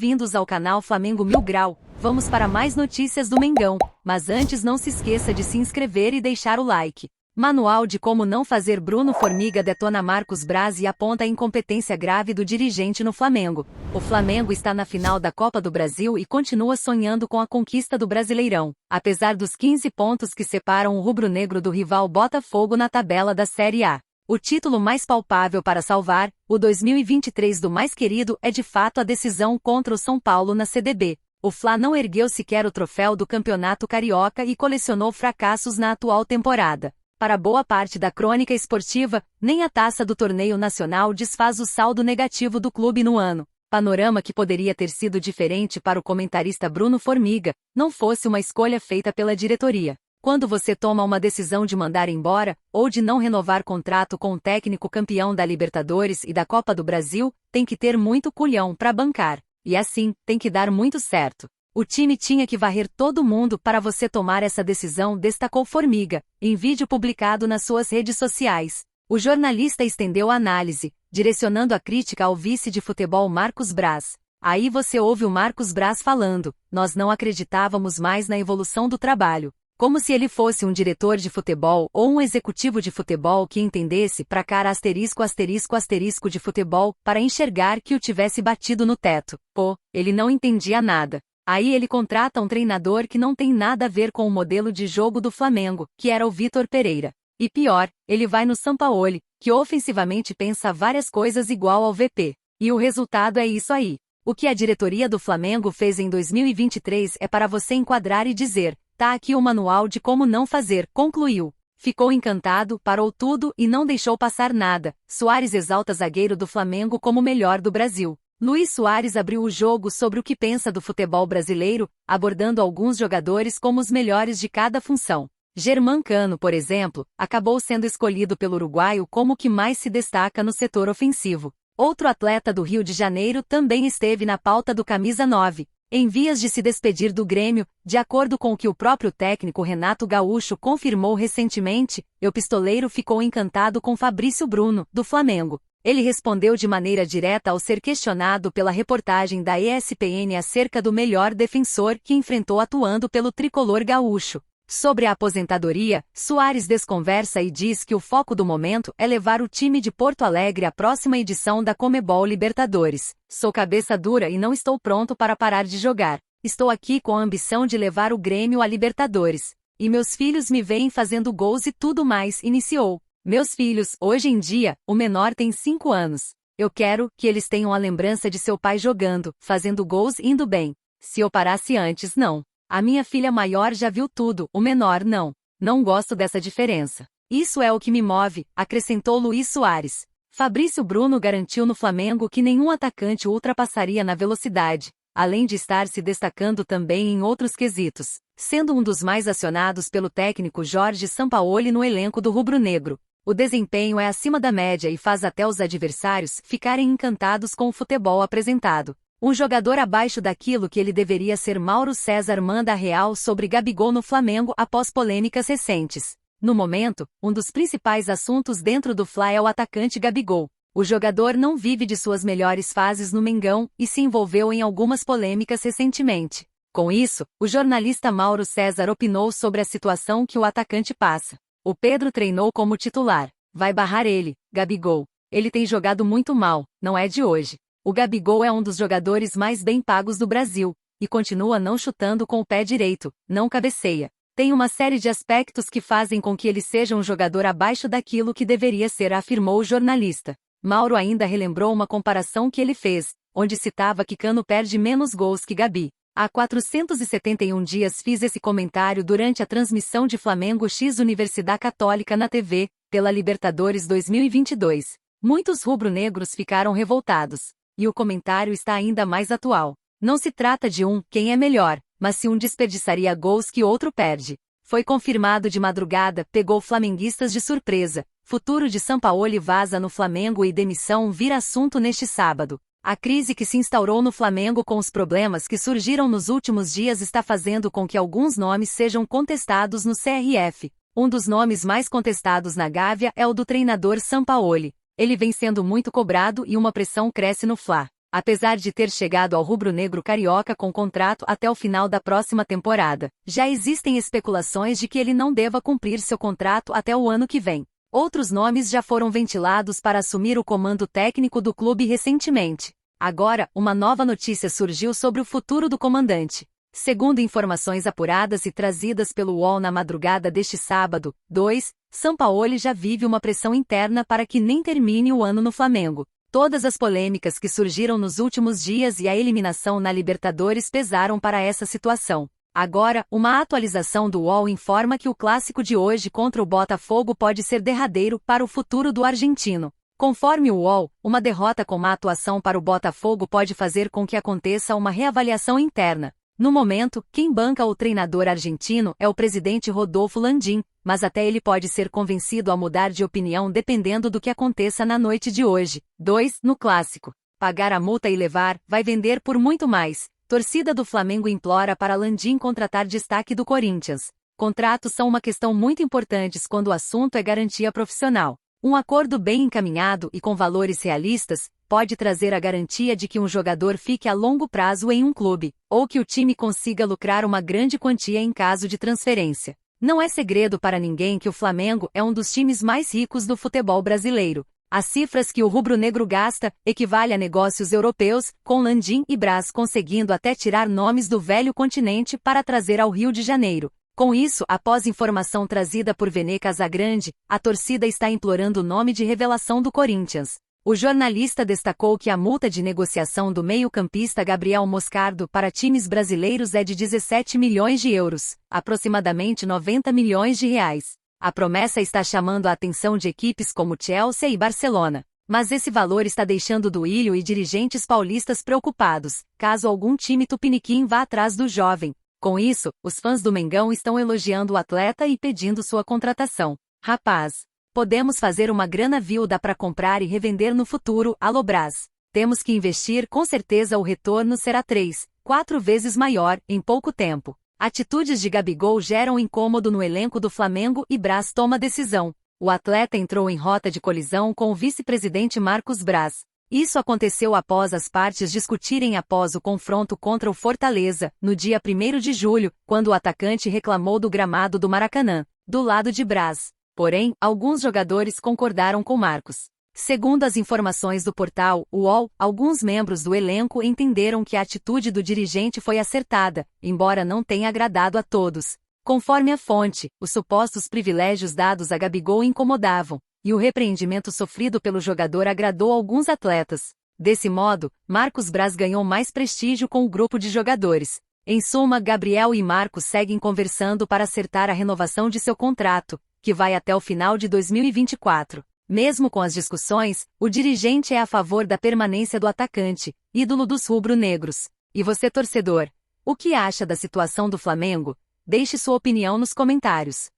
bem-vindos ao canal Flamengo Mil Grau. Vamos para mais notícias do Mengão, mas antes não se esqueça de se inscrever e deixar o like. Manual de como não fazer. Bruno Formiga detona Marcos Braz e aponta a incompetência grave do dirigente no Flamengo. O Flamengo está na final da Copa do Brasil e continua sonhando com a conquista do Brasileirão, apesar dos 15 pontos que separam o rubro-negro do rival Botafogo na tabela da Série A. O título mais palpável para salvar o 2023 do mais querido é de fato a decisão contra o São Paulo na CDB. O Fla não ergueu sequer o troféu do Campeonato Carioca e colecionou fracassos na atual temporada. Para boa parte da crônica esportiva, nem a taça do torneio nacional desfaz o saldo negativo do clube no ano. Panorama que poderia ter sido diferente para o comentarista Bruno Formiga, não fosse uma escolha feita pela diretoria. Quando você toma uma decisão de mandar embora, ou de não renovar contrato com um técnico campeão da Libertadores e da Copa do Brasil, tem que ter muito culhão para bancar. E assim, tem que dar muito certo. O time tinha que varrer todo mundo para você tomar essa decisão, destacou Formiga, em vídeo publicado nas suas redes sociais. O jornalista estendeu a análise, direcionando a crítica ao vice de futebol Marcos Braz. Aí você ouve o Marcos Braz falando: nós não acreditávamos mais na evolução do trabalho. Como se ele fosse um diretor de futebol ou um executivo de futebol que entendesse pra cara asterisco de futebol para enxergar que o tivesse batido no teto. Pô, ele não entendia nada. Aí ele contrata um treinador que não tem nada a ver com o modelo de jogo do Flamengo, que era o Vitor Pereira. E pior, ele vai no Sampaoli, que ofensivamente pensa várias coisas igual ao VP. E o resultado é isso aí. O que a diretoria do Flamengo fez em 2023 é para você enquadrar e dizer: tá aqui o manual de como não fazer, concluiu. Ficou encantado, parou tudo e não deixou passar nada. Suárez exalta zagueiro do Flamengo como o melhor do Brasil. Luís Suárez abriu o jogo sobre o que pensa do futebol brasileiro, abordando alguns jogadores como os melhores de cada função. Germán por exemplo, acabou sendo escolhido pelo uruguaio como o que mais se destaca no setor ofensivo. Outro atleta do Rio de Janeiro também esteve na pauta do camisa 9. Em vias de se despedir do Grêmio, de acordo com o que o próprio técnico Renato Gaúcho confirmou recentemente, o pistoleiro ficou encantado com Fabrício Bruno, do Flamengo. Ele respondeu de maneira direta ao ser questionado pela reportagem da ESPN acerca do melhor defensor que enfrentou atuando pelo tricolor gaúcho. Sobre a aposentadoria, Suárez desconversa e diz que o foco do momento é levar o time de Porto Alegre à próxima edição da Conmebol Libertadores. Sou cabeça dura e não estou pronto para parar de jogar. Estou aqui com a ambição de levar o Grêmio à Libertadores. E meus filhos me veem fazendo gols e tudo mais, iniciou. Meus filhos, hoje em dia, o menor tem 5 anos. Eu quero que eles tenham a lembrança de seu pai jogando, fazendo gols e indo bem. Se eu parasse antes, não. A minha filha maior já viu tudo, o menor não. Não gosto dessa diferença. Isso é o que me move, acrescentou Luís Suárez. Fabrício Bruno garantiu no Flamengo que nenhum atacante o ultrapassaria na velocidade, além de estar se destacando também em outros quesitos, sendo um dos mais acionados pelo técnico Jorge Sampaoli no elenco do rubro-negro. O desempenho é acima da média e faz até os adversários ficarem encantados com o futebol apresentado. Um jogador abaixo daquilo que ele deveria ser. Mauro César manda a real sobre Gabigol no Flamengo após polêmicas recentes. No momento, um dos principais assuntos dentro do Fla é o atacante Gabigol. O jogador não vive de suas melhores fases no Mengão e se envolveu em algumas polêmicas recentemente. Com isso, o jornalista Mauro César opinou sobre a situação que o atacante passa. O Pedro treinou como titular. Vai barrar ele, Gabigol. Ele tem jogado muito mal, não é de hoje. O Gabigol é um dos jogadores mais bem pagos do Brasil, e continua não chutando com o pé direito, não cabeceia. Tem uma série de aspectos que fazem com que ele seja um jogador abaixo daquilo que deveria ser, afirmou o jornalista. Mauro ainda relembrou uma comparação que ele fez, onde citava que Cano perde menos gols que Gabi. Há 471 dias fiz esse comentário durante a transmissão de Flamengo x Universidade Católica na TV, pela Libertadores 2022. Muitos rubro-negros ficaram revoltados. E o comentário está ainda mais atual. Não se trata de quem é melhor, mas se um desperdiçaria gols que outro perde. Foi confirmado de madrugada, pegou flamenguistas de surpresa. Futuro de Sampaoli vaza no Flamengo e demissão vira assunto neste sábado. A crise que se instaurou no Flamengo com os problemas que surgiram nos últimos dias está fazendo com que alguns nomes sejam contestados no CRF. Um dos nomes mais contestados na Gávea é o do treinador Sampaoli. Ele vem sendo muito cobrado e uma pressão cresce no Fla. apesar de ter chegado ao rubro-negro carioca com contrato até o final da próxima temporada. Já existem especulações de que ele não deva cumprir seu contrato até o ano que vem. Outros nomes já foram ventilados para assumir o comando técnico do clube recentemente. Agora, uma nova notícia surgiu sobre o futuro do comandante. Segundo informações apuradas e trazidas pelo UOL na madrugada deste sábado, 2, Sampaoli já vive uma pressão interna para que nem termine o ano no Flamengo. Todas as polêmicas que surgiram nos últimos dias e a eliminação na Libertadores pesaram para essa situação. Agora, uma atualização do UOL informa que o clássico de hoje contra o Botafogo pode ser derradeiro para o futuro do argentino. Conforme o UOL, uma derrota com má atuação para o Botafogo pode fazer com que aconteça uma reavaliação interna. No momento, quem banca o treinador argentino é o presidente Rodolfo Landim, mas até ele pode ser convencido a mudar de opinião dependendo do que aconteça na noite de hoje. 2. No clássico. Pagar a multa e levar, vai vender por muito mais. Torcida do Flamengo implora para Landim contratar destaque do Corinthians. Contratos são uma questão muito importante quando o assunto é garantia profissional. Um acordo bem encaminhado e com valores realistas pode trazer a garantia de que um jogador fique a longo prazo em um clube, ou que o time consiga lucrar uma grande quantia em caso de transferência. Não é segredo para ninguém que o Flamengo é um dos times mais ricos do futebol brasileiro. As cifras que o rubro-negro gasta equivale a negócios europeus, com Landim e Braz conseguindo até tirar nomes do velho continente para trazer ao Rio de Janeiro. Com isso, após informação trazida por Vene Casagrande, a torcida está implorando o nome de revelação do Corinthians. O jornalista destacou que a multa de negociação do meio-campista Gabriel Moscardo para times brasileiros é de 17 milhões de euros, aproximadamente 90 milhões de reais. A promessa está chamando a atenção de equipes como Chelsea e Barcelona. Mas esse valor está deixando Duílio e dirigentes paulistas preocupados, caso algum time tupiniquim vá atrás do jovem. Com isso, os fãs do Mengão estão elogiando o atleta e pedindo sua contratação. Rapaz, podemos fazer uma grana viu dá para comprar e revender no futuro, alô Braz. Temos que investir, com certeza o retorno será 3, 4 vezes maior, em pouco tempo. Atitudes de Gabigol geram incômodo no elenco do Flamengo e Braz toma decisão. O atleta entrou em rota de colisão com o vice-presidente Marcos Braz. Isso aconteceu após as partes discutirem após o confronto contra o Fortaleza, no dia 1º de julho, quando o atacante reclamou do gramado do Maracanã, do lado de Braz. Porém, alguns jogadores concordaram com Marcos. Segundo as informações do portal UOL, alguns membros do elenco entenderam que a atitude do dirigente foi acertada, embora não tenha agradado a todos. Conforme a fonte, os supostos privilégios dados a Gabigol incomodavam, e o repreendimento sofrido pelo jogador agradou alguns atletas. Desse modo, Marcos Braz ganhou mais prestígio com o grupo de jogadores. Em suma, Gabriel e Marcos seguem conversando para acertar a renovação de seu contrato, que vai até o final de 2024. Mesmo com as discussões, o dirigente é a favor da permanência do atacante, ídolo dos rubro-negros. E você, torcedor, o que acha da situação do Flamengo? Deixe sua opinião nos comentários.